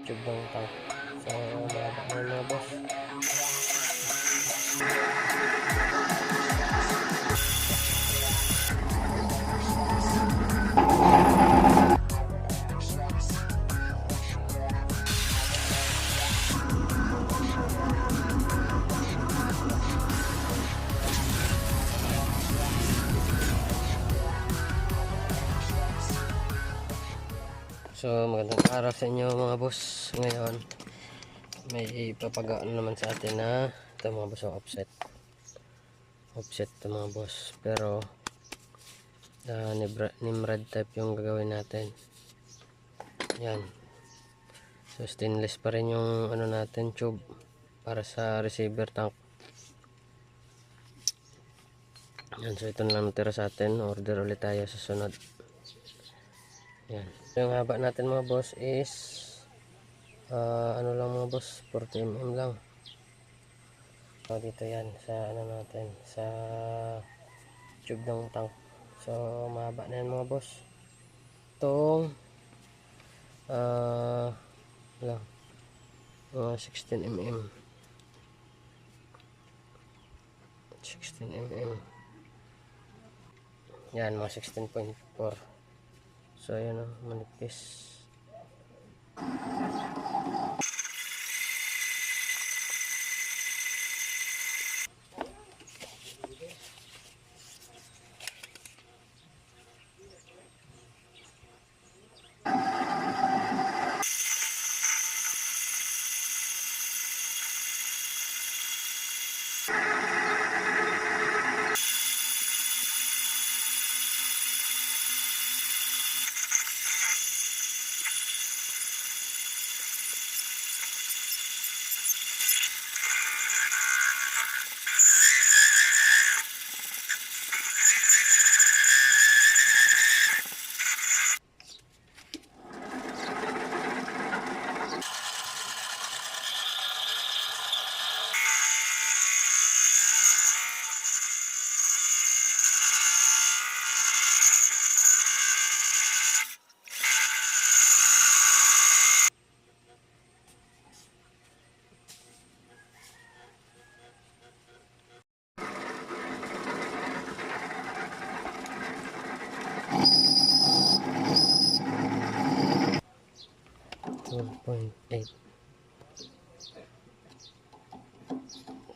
tube ng tank. So mahaba na mga boss. So magandang araw sa inyo mga boss. Ngayon may ipapagaan naman sa atin na ito mga boss, offset ito mga boss, pero Nimrod type yung gagawin natin. Yan, so stainless pa rin yung ano natin, tube para sa receiver tank. Yan, so ito na lang natira sa atin. Order ulit tayo sa sunod. Yan, yung haba natin mga boss is ano lang mga boss, 40 mm lang. So dito yan sa ano natin, sa tube ng tank. So mahaba na yan mga boss. Itong lang mga 16 mm 16 mm yan, mga 16.4. so ayan o, manipis.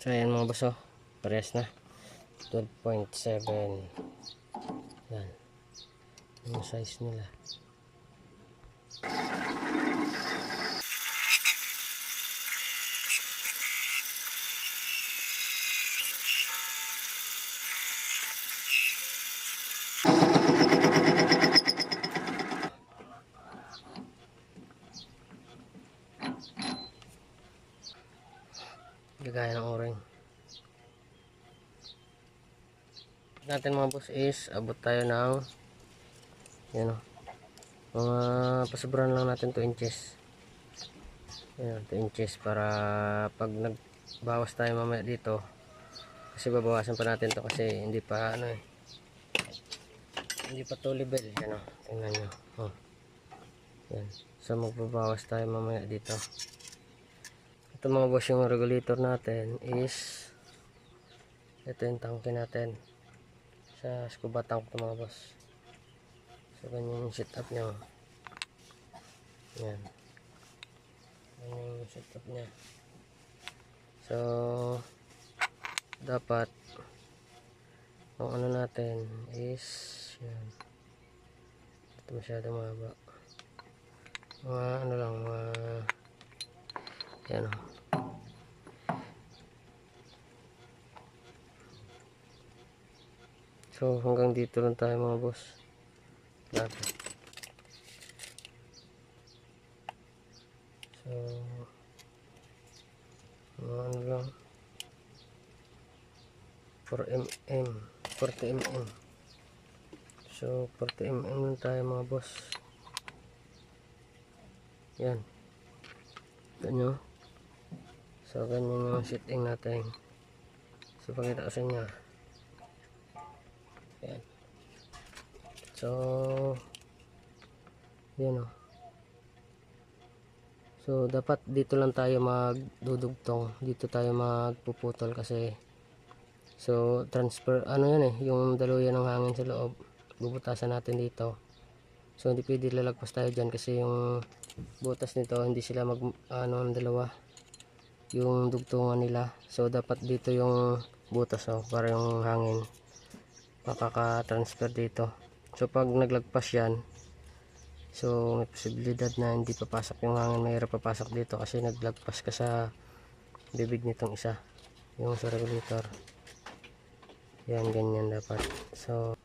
So ayan mga boss, parehas na 12.7. yan yung size nila. Gagaya ng o-ring natin mga boss is abot tayo ng yan o, mga pasobrahan lang natin 2 inches. Yan, 2 inches para pag nagbawas tayo mamaya dito, kasi babawasan pa natin to kasi hindi pa ano hindi pa to level. Yan o, tingnan nyo. Yan, so magbabawas tayo mamaya dito. Ito mga boss, yung regulator natin is ito yung tangke natin sa scuba tank ito mga boss. So ganyan yung setup nya. Yan, ganyan yung setup nya. So dapat ang ano natin is yan, ito masyado mahaba, mga ano lang, mga yan o. So hanggang dito lang tayo mga boss. Dapat. So mga ano lang, 4mm 40mm. So 40mm lang tayo mga boss. Yan, ito nyo. So ganyan yung setting natin. So pakita ko sa inyo. Yan, so yan o. So dapat dito lang tayo magdudugtong, dito tayo magpuputol kasi so transfer ano yan yung daluyan ng hangin sa loob, bubutasan natin dito. So hindi pwede lalagpas tayo dyan kasi yung butas nito hindi sila mag ano ang dalawa yung dugtungan nila. So dapat dito yung butas para yung hangin makaka-transfer dito. So pag naglagpas yan, so may posibilidad na hindi papasok yung hangin, mayroon papasok dito kasi naglagpas ka sa bibig nitong isa, yung sa regulator. Yan, ganyan dapat. So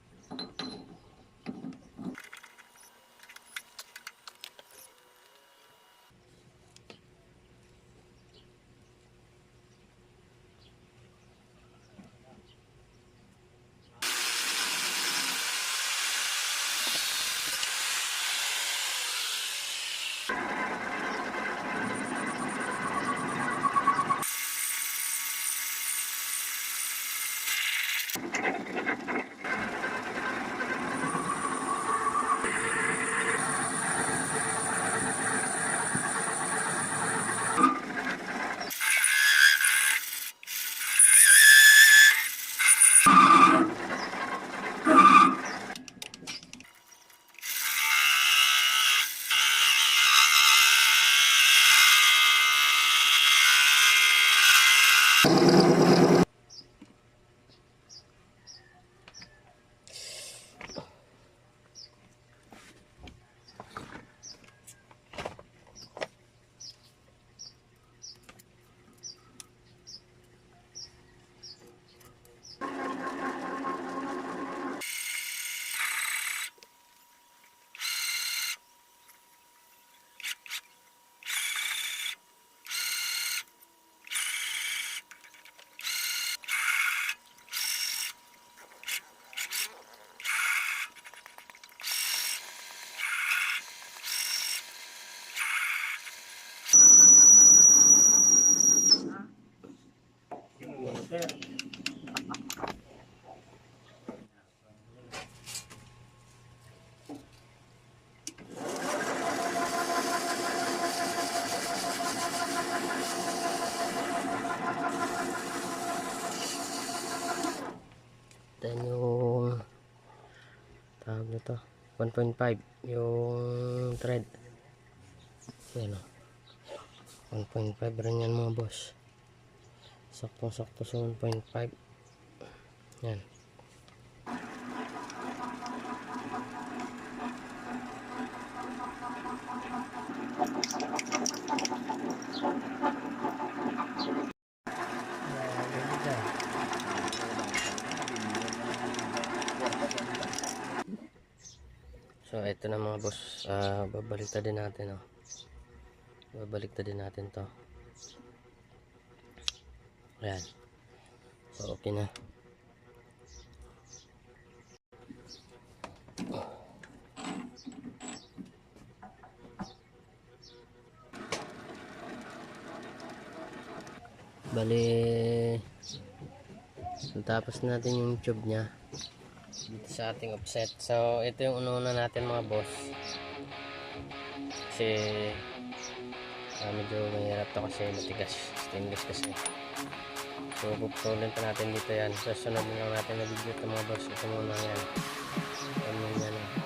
then yung tawag nito 1.5 yung thread, yan 1.5 rin yan mga boss, saktong sakto sa 1.5. yan. So ito na mga boss, babaliktad din natin babaliktad din natin to. Ayan, so okay na. Bali tapos natin yung tube nya dito sa ating offset. So ito yung una natin mga boss kasi medyo mahirap to kasi matigas, stainless kasi. So puputulin pa natin dito yan, sa sunod na lang natin na video ito mga boss. Ito muna yan, yan.